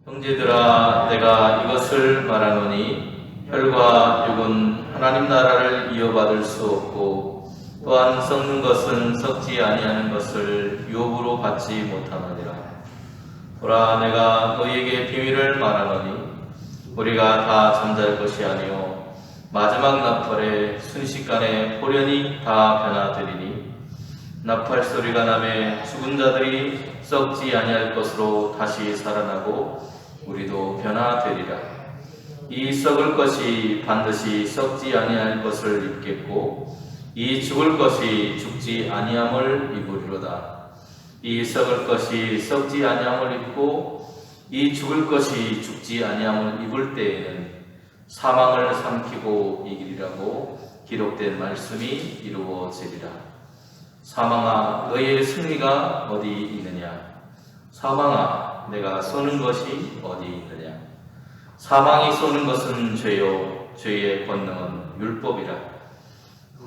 형제들아, 내가 이것을 말하노니 혈과 육은 하나님 나라를 이어받을 수 없고 또한 썩는 것은 썩지 아니하는 것을 유업으로 받지 못하느니라. 보라, 내가 너희에게 비밀을 말하노니 우리가 다 잠잘 것이 아니요 마지막 나팔에 순식간에 호련히 다 변화되리니 나팔 소리가 나매 죽은 자들이 썩지 아니할 것으로 다시 살아나고 우리도 변화되리라. 이 썩을 것이 반드시 썩지 아니할 것을 입겠고 이 죽을 것이 죽지 아니함을 입으리로다. 이 썩을 것이 썩지 아니함을 입고 이 죽을 것이 죽지 아니함을 입을 때에는 사망을 삼키고 이기리라고 기록된 말씀이 이루어지리라. 사망아, 너희의 승리가 어디 있느냐? 사망아, 내가 쏘는 것이 어디 있느냐? 사망이 쏘는 것은 죄요, 죄의 권능은 율법이라.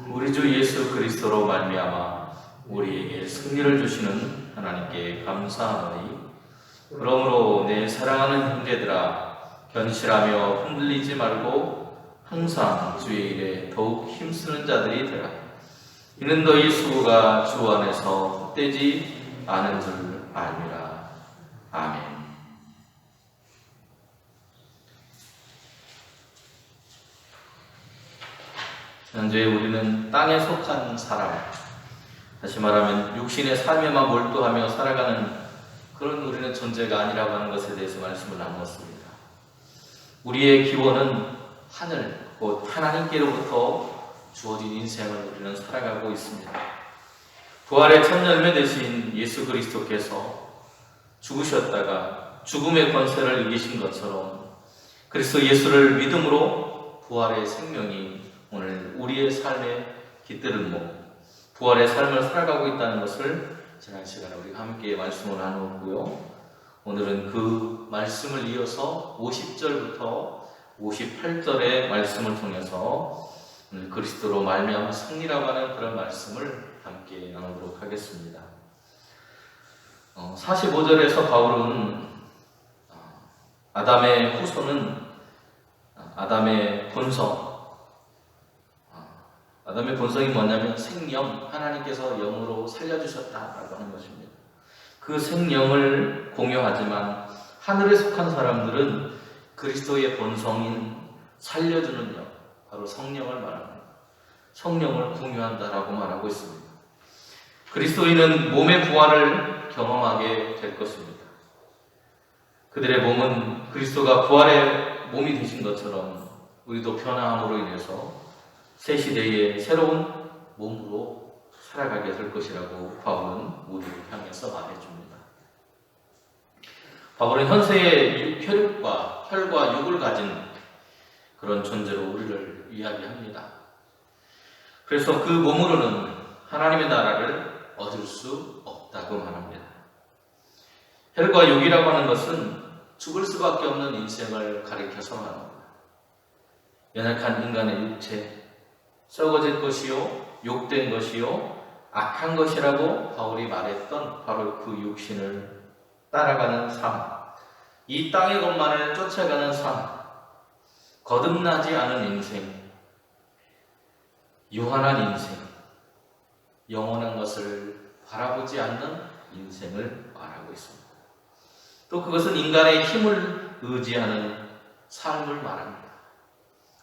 우리 주 예수 그리스도로 말미암아 우리에게 승리를 주시는 하나님께 감사하노니, 그러므로 내 사랑하는 형제들아, 견실하며 흔들리지 말고 항상 주의 일에 더욱 힘쓰는 자들이 되라. 이는 너희 수고가 주 안에서 헛되지 않은 줄 알미라. 아멘. 현재 우리는 땅에 속한 사람, 다시 말하면 육신의 삶에만 몰두하며 살아가는 그런 우리는 존재가 아니라고 하는 것에 대해서 말씀을 나누었습니다. 우리의 기원은 하늘, 곧 하나님께로부터 주어진 인생을 우리는 살아가고 있습니다. 부활의 첫 열매 되신 예수 그리스도께서 죽으셨다가 죽음의 권세를 이기신 것처럼 그리스도 예수를 믿음으로 부활의 생명이 오늘 우리의 삶에 깃드는 몸, 부활의 삶을 살아가고 있다는 것을 지난 시간에 우리가 함께 말씀을 나누었고요. 오늘은 그 말씀을 이어서 50절부터 58절의 말씀을 통해서 그리스도로 말미암아 승리라고 하는 그런 말씀을 함께 나누도록 하겠습니다. 45절에서 바울은 아담의 후손은 아담의 본성이 뭐냐면 생명, 하나님께서 영으로 살려주셨다라고 하는 것입니다. 그 생명을 공유하지만 하늘에 속한 사람들은 그리스도의 본성인 살려주는 영, 바로 성령을 말합니다. 성령을 공유한다라고 말하고 있습니다. 그리스도인은 몸의 부활을 경험하게 될 것입니다. 그들의 몸은 그리스도가 부활의 몸이 되신 것처럼 우리도 변화함으로 인해서 새 시대의 새로운 몸으로 살아가게 될 것이라고 바울은 우리를 향해서 말해줍니다. 바울은 현세의 혈과 육을 가진 그런 존재로 우리를 이야기합니다. 그래서 그 몸으로는 하나님의 나라를 얻을 수 없다고 말합니다. 혈과 육이라고 하는 것은 죽을 수밖에 없는 인생을 가리켜서 말합니다. 연약한 인간의 육체, 썩어질 것이요, 욕된 것이요, 악한 것이라고 바울이 말했던 바로 그 육신을 따라가는 삶, 이 땅의 것만을 쫓아가는 삶, 거듭나지 않은 인생, 유한한 인생, 영원한 것을 바라보지 않는 인생을 말하고 있습니다. 또 그것은 인간의 힘을 의지하는 삶을 말합니다.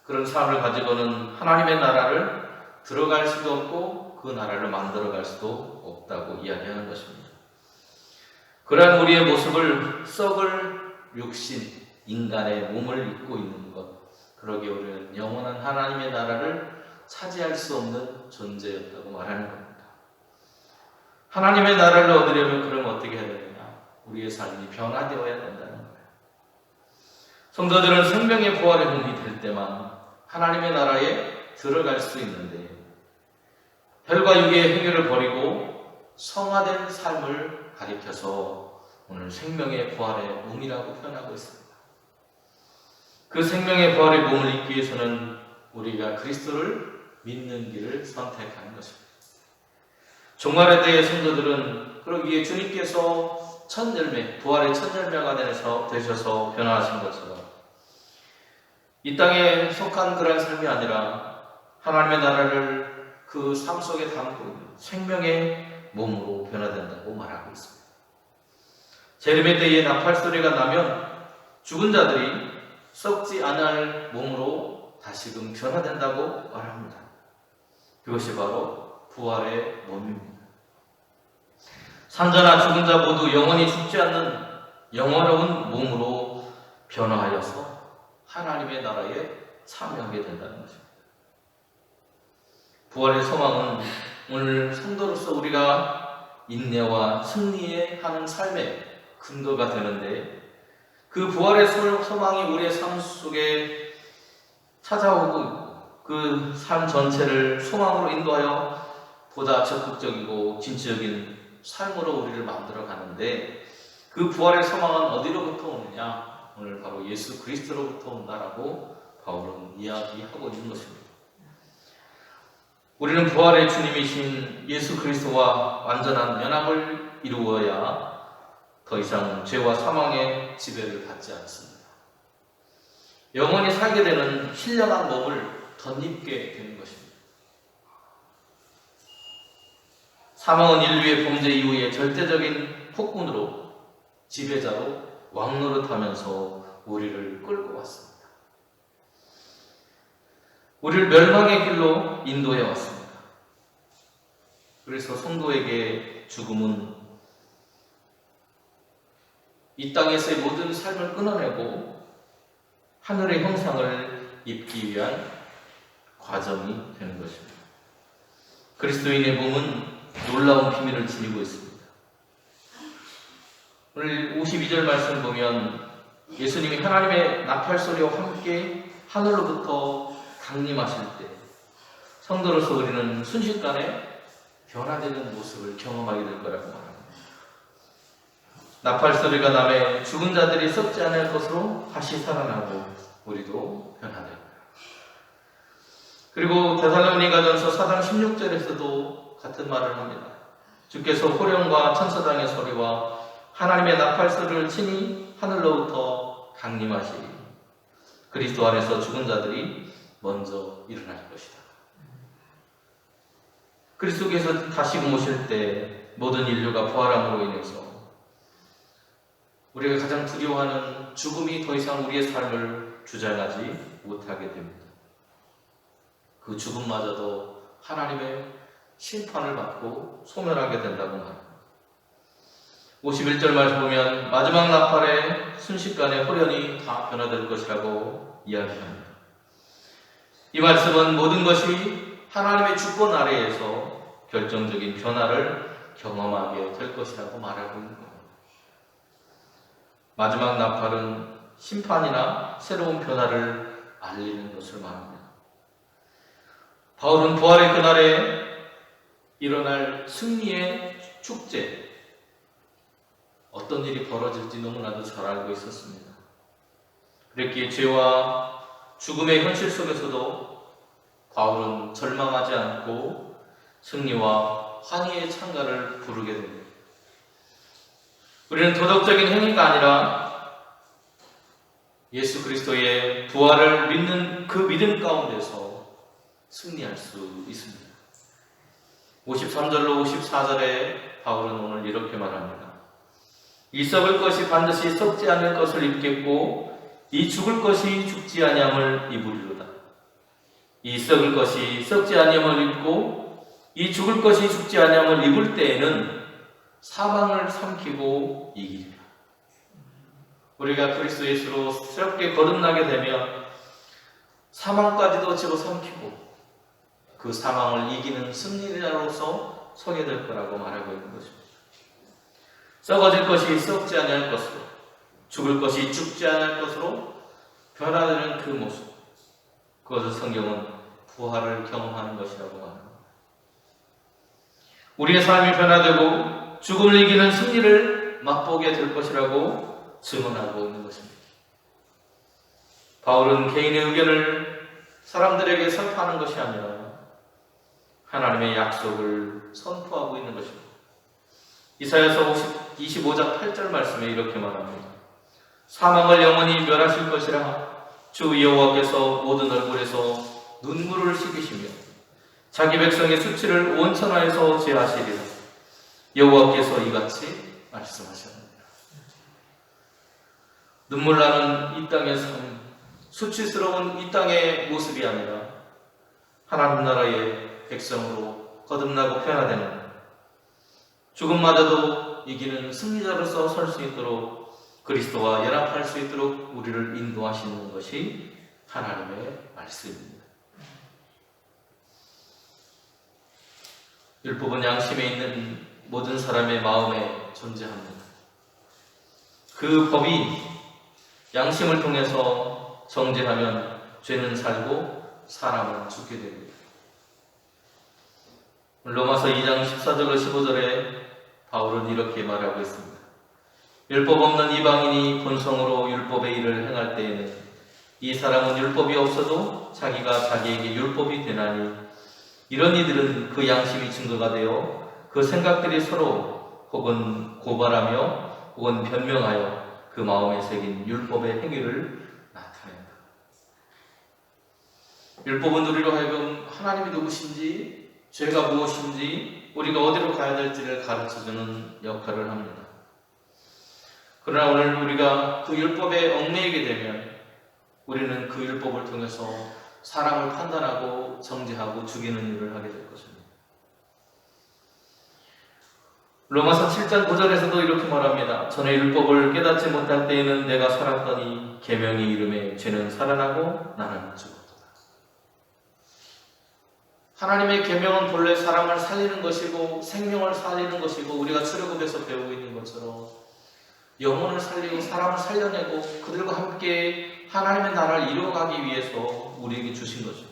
그런 삶을 가지고는 하나님의 나라를 들어갈 수도 없고 그 나라를 만들어갈 수도 없다고 이야기하는 것입니다. 그러한 우리의 모습을 썩을 육신, 인간의 몸을 입고 있는 것, 그러기에 우리는 영원한 하나님의 나라를 차지할 수 없는 존재였다고 말하는 겁니다. 하나님의 나라를 얻으려면 그럼 어떻게 해야 되느냐? 우리의 삶이 변화되어야 된다는 거예요. 성도들은 생명의 부활의 몸이 될 때만 하나님의 나라에 들어갈 수 있는데, 혈과 육의 행위를 버리고 성화된 삶을 가리켜서 오늘 생명의 부활의 몸이라고 표현하고 있습니다. 그 생명의 부활의 몸을 입기 위해서는 우리가 그리스도를 믿는 길을 선택하는 것입니다. 종말의 때의 성도들은 그러기에 주님께서 첫 열매, 부활의 첫 열매가 되셔서 변화하신 것처럼 이 땅에 속한 그런 삶이 아니라 하나님의 나라를 그 삶 속에 담고 있는 생명의 몸으로 변화된다고 말하고 있습니다. 재림의 때에 나팔 소리가 나면 죽은 자들이 썩지 않을 몸으로 다시금 변화된다고 말합니다. 그것이 바로 부활의 몸입니다. 산자나 죽은 자 모두 영원히 죽지 않는 영원로운 몸으로 변화하여서 하나님의 나라에 참여하게 된다는 것입니다. 부활의 소망은 오늘 성도로서 우리가 인내와 승리에 하는 삶의 근거가 되는데, 그 부활의 소망이 우리의 삶 속에 찾아오고 있고 그 삶 전체를 소망으로 인도하여 보다 적극적이고 진취적인 삶으로 우리를 만들어 가는데, 그 부활의 소망은 어디로부터 오느냐? 오늘 바로 예수 그리스도로부터 온다라고 바울은 이야기하고 있는 것입니다. 우리는 부활의 주님이신 예수 그리스도와 완전한 연합을 이루어야 더 이상 죄와 사망의 지배를 받지 않습니다. 영원히 살게 되는 신령한 몸을 덧입게 되는 것입니다. 사망은 인류의 범죄 이후에 절대적인 폭군으로 지배자로 왕노릇하면서 우리를 끌고 왔습니다. 우리를 멸망의 길로 인도해 왔습니다. 그래서 성도에게 죽음은 이 땅에서의 모든 삶을 끊어내고 하늘의 형상을 입기 위한 과정이 되는 것입니다. 그리스도인의 몸은 놀라운 비밀을 지니고 있습니다. 오늘 52절 말씀 보면 예수님이 하나님의 나팔 소리와 함께 하늘로부터 강림하실 때 성도로서 우리는 순식간에 변화되는 모습을 경험하게 될 거라고 말합니다. 나팔 소리가 나매 죽은 자들이 썩지 않을 것으로 다시 살아나고 우리도 변화될 거예요. 그리고 데살로니가전서 4장 16절에서도 같은 말을 합니다. 주께서 호령과 천사장의 소리와 하나님의 나팔 소리를 치니 하늘로부터 강림하시리. 그리스도 안에서 죽은 자들이 먼저 일어날 것이다. 그리스도께서 다시금 오실 때 모든 인류가 부활함으로 인해서 우리가 가장 두려워하는 죽음이 더 이상 우리의 삶을 주장하지 못하게 됩니다. 그 죽음마저도 하나님의 심판을 받고 소멸하게 된다고 말합니다. 51절 말씀 보면 마지막 나팔에 순식간에 호련히 다 변화될 것이라고 이야기합니다. 이 말씀은 모든 것이 하나님의 주권 아래에서 결정적인 변화를 경험하게 될 것이라고 말하고 있는 겁니다. 마지막 나팔은 심판이나 새로운 변화를 알리는 것을 말합니다. 바울은 부활의 그날에 일어날 승리의 축제, 어떤 일이 벌어질지 너무나도 잘 알고 있었습니다. 그랬기에 죄와 죽음의 현실 속에서도 바울은 절망하지 않고 승리와 환희의 찬가를 부르게 됩니다. 우리는 도덕적인 행위가 아니라 예수 그리스도의 부활을 믿는 그 믿음 가운데서 승리할 수 있습니다. 53절로 54절에 바울은 오늘 이렇게 말합니다. 이 썩을 것이 반드시 썩지 않을 것을 입겠고 이 죽을 것이 죽지 아니함을 입으리로다. 이 썩을 것이 썩지 아니함을 입고 이 죽을 것이 죽지 아니함을 입을 때에는 사망을 삼키고 이기리라. 우리가 그리스도 예수로 새롭게 거듭나게 되면 사망까지도 집어삼키고 그 사망을 이기는 승리자로서 서게 될 거라고 말하고 있는 것입니다. 썩어질 것이 썩지 아니할 것으로, 죽을 것이 죽지 않을 것으로 변화되는 그 모습, 그것을 성경은 부활을 경험하는 것이라고 말합니다. 우리의 삶이 변화되고 죽음을 이기는 승리를 맛보게 될 것이라고 증언하고 있는 것입니다. 바울은 개인의 의견을 사람들에게 설파하는 것이 아니라 하나님의 약속을 선포하고 있는 것입니다. 이사야서 25장 8절 말씀에 이렇게 말합니다. 사망을 영원히 멸하실 것이라. 주 여호와께서 모든 얼굴에서 눈물을 씻으시며 자기 백성의 수치를 온 천하에서 제하시리라. 여호와께서 이같이 말씀하셨습니다. 눈물 나는 이 땅의 삶, 수치스러운 이 땅의 모습이 아니라 하나님 나라의 백성으로 거듭나고 변화되는, 죽음마저도 이기는 승리자로서 설 수 있도록 그리스도와 연합할 수 있도록 우리를 인도하시는 것이 하나님의 말씀입니다. 율법은 양심에 있는 모든 사람의 마음에 존재합니다. 그 법이 양심을 통해서 정죄하면 죄는 살고 사람은 죽게 됩니다. 로마서 2장 14절로 15절에 바울은 이렇게 말하고 있습니다. 율법 없는 이방인이 본성으로 율법의 일을 행할 때에는 이 사람은 율법이 없어도 자기가 자기에게 율법이 되나니 이런 이들은 그 양심이 증거가 되어 그 생각들이 서로 혹은 고발하며 혹은 변명하여 그 마음에 새긴 율법의 행위를 나타낸다. 율법은 우리로 하여금 하나님이 누구신지, 죄가 무엇인지, 우리가 어디로 가야 될지를 가르쳐주는 역할을 합니다. 그러나 오늘 우리가 그 율법에 얽매이게 되면 우리는 그 율법을 통해서 사람을 판단하고 정죄하고 죽이는 일을 하게 될 것입니다. 로마서 7장 9절에서도 이렇게 말합니다. 전에 율법을 깨닫지 못할 때에는 내가 살았더니 계명이 이름에 죄는 살아나고 나는 죽었도다. 하나님의 계명은 본래 사람을 살리는 것이고 생명을 살리는 것이고, 우리가 출애굽에서 배우고 있는 것처럼 영혼을 살리고 사람을 살려내고 그들과 함께 하나님의 나라를 이루어가기 위해서 우리에게 주신 거죠.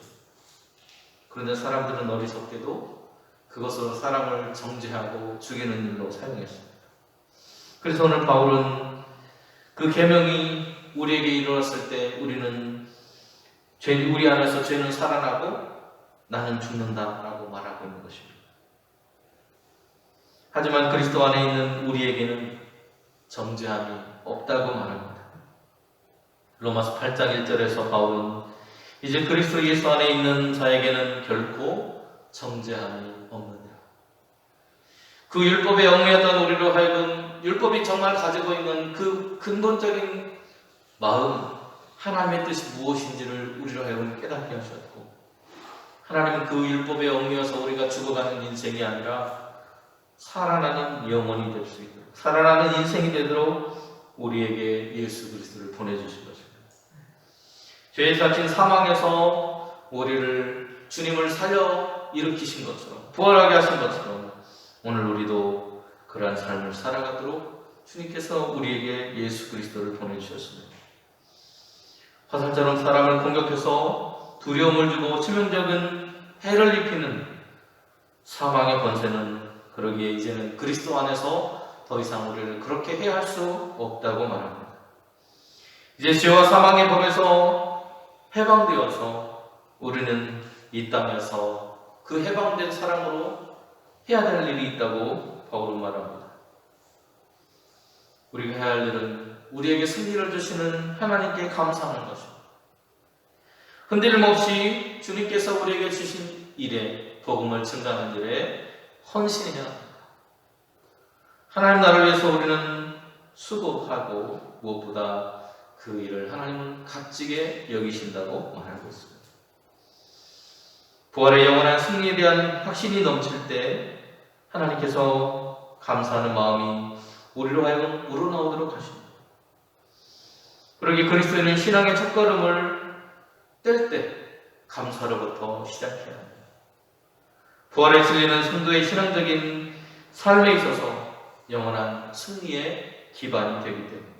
그런데 사람들은 어리석게도 그것으로 사람을 정죄하고 죽이는 일로 사용했습니다. 그래서 오늘 바울은 그 계명이 우리에게 이루어졌을 때 우리는 우리 안에서 죄는 살아나고 나는 죽는다라고 말하고 있는 것입니다. 하지만 그리스도 안에 있는 우리에게는 정죄함이 없다고 말합니다. 로마서 8장 1절에서 바울은 이제 그리스도 예수 안에 있는 자에게는 결코 정죄함이 없느니라. 그 율법에 얽매였던 우리로 하여금 율법이 정말 가지고 있는 그 근본적인 마음, 하나님의 뜻이 무엇인지를 우리로 하여금 깨닫게 하셨고, 하나님은 그 율법에 얽매여서 우리가 죽어가는 인생이 아니라 살아나는 영혼이 될 수 있도록, 살아나는 인생이 되도록 우리에게 예수 그리스도를 보내주신 것입니다. 죄에 갇힌 사망에서 우리를 주님을 살려 일으키신 것처럼, 부활하게 하신 것처럼 오늘 우리도 그러한 삶을 살아가도록 주님께서 우리에게 예수 그리스도를 보내주셨습니다. 화살처럼 사람을 공격해서 두려움을 주고 치명적인 해를 입히는 사망의 권세는, 그러기에 이제는 그리스도 안에서 더 이상 우리를 그렇게 해야 할 수 없다고 말합니다. 이제 죄와 사망의 법에서 해방되어서 우리는 이 땅에서 그 해방된 사람으로 해야 될 일이 있다고 바울은 말합니다. 우리가 해야 할 일은 우리에게 승리를 주시는 하나님께 감사하는 것입니다. 흔들림 없이 주님께서 우리에게 주신 일에, 복음을 증가하는 일에 헌신해야 합니다. 하나님 나라를 위해서 우리는 수고하고 무엇보다 그 일을 하나님은 값지게 여기신다고 말하고 있습니다. 부활의 영원한 승리에 대한 확신이 넘칠 때 하나님께서 감사하는 마음이 우리로 하여금 우러나오도록 하십니다. 그러기에 그리스도인은 신앙의 첫걸음을 뗄 때 감사로부터 시작해야 합니다. 부활의 진리는 성도의 신앙적인 삶에 있어서 영원한 승리의 기반이 되기 때문입니다.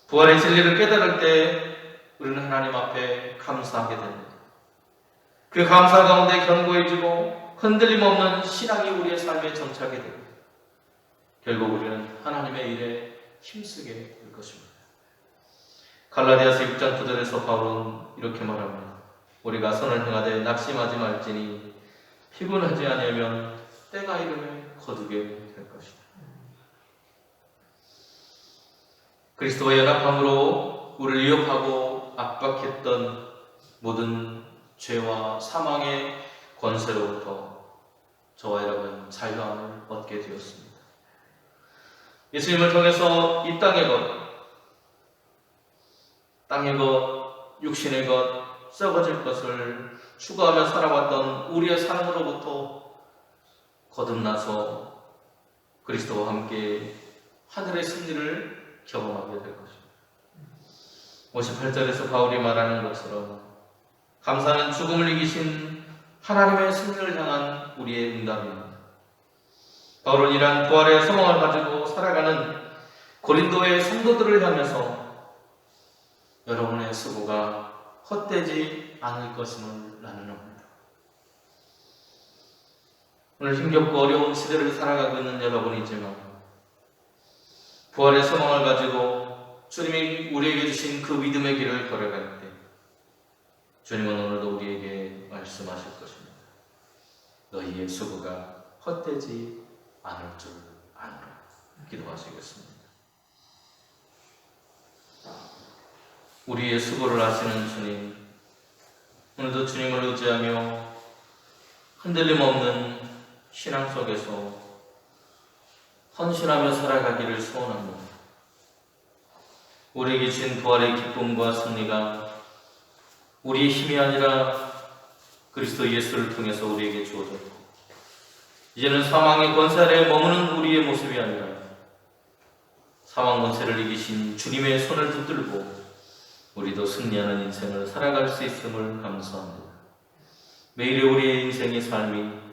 부활의 진리를 깨달을 때 우리는 하나님 앞에 감사하게 됩니다. 그 감사 가운데 견고해지고 흔들림 없는 신앙이 우리의 삶에 정착이 됩니다. 결국 우리는 하나님의 일에 힘쓰게 될 것입니다. 갈라디아서 6장 9절에서 바울은 이렇게 말합니다. 우리가 선을 행하되 낙심하지 말지니 피곤하지 아니하면 때가 이르면 거두게 될 것이다. 그리스도와 연합함으로 우리를 위협하고 압박했던 모든 죄와 사망의 권세로부터 저와 여러분 자유함을 얻게 되었습니다. 예수님을 통해서 이 땅의 것, 육신의 것, 썩어질 것을 추구하며 살아왔던 우리의 삶으로부터 거듭나서 그리스도와 함께 하늘의 승리를 경험하게 될 것입니다. 58절에서 바울이 말하는 것처럼 감사는 죽음을 이기신 하나님의 승리를 향한 우리의 응답입니다. 바울은 이러한 부활의 소망을 가지고 살아가는 고린도의 성도들을 향해서 여러분의 수고가 헛되지 않을 것임을 나누는 오늘 힘겹고 어려운 시대를 살아가고 있는 여러분이지만 부활의 소망을 가지고 주님이 우리에게 주신 그 믿음의 길을 걸어갈 때 주님은 오늘도 우리에게 말씀하실 것입니다. 너희의 수고가 헛되지 않을 줄 아노라. 기도하시겠습니다. 우리의 수고를 아시는 주님, 오늘도 주님을 의지하며 흔들림 없는 신앙 속에서 헌신하며 살아가기를 소원합니다. 우리에게 주신 부활의 기쁨과 승리가 우리의 힘이 아니라 그리스도 예수를 통해서 우리에게 주어졌고, 이제는 사망의 권세 아래 머무는 우리의 모습이 아니라 사망 권세를 이기신 주님의 손을 붙들고 우리도 승리하는 인생을 살아갈 수 있음을 감사합니다. 매일의 우리의 인생의 삶이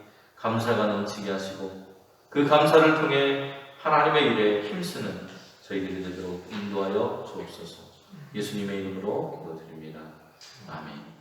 감사가 넘치게 하시고 그 감사를 통해 하나님의 일에 힘쓰는 저희들이 되도록 인도하여 주옵소서. 예수님의 이름으로 기도드립니다. 아멘.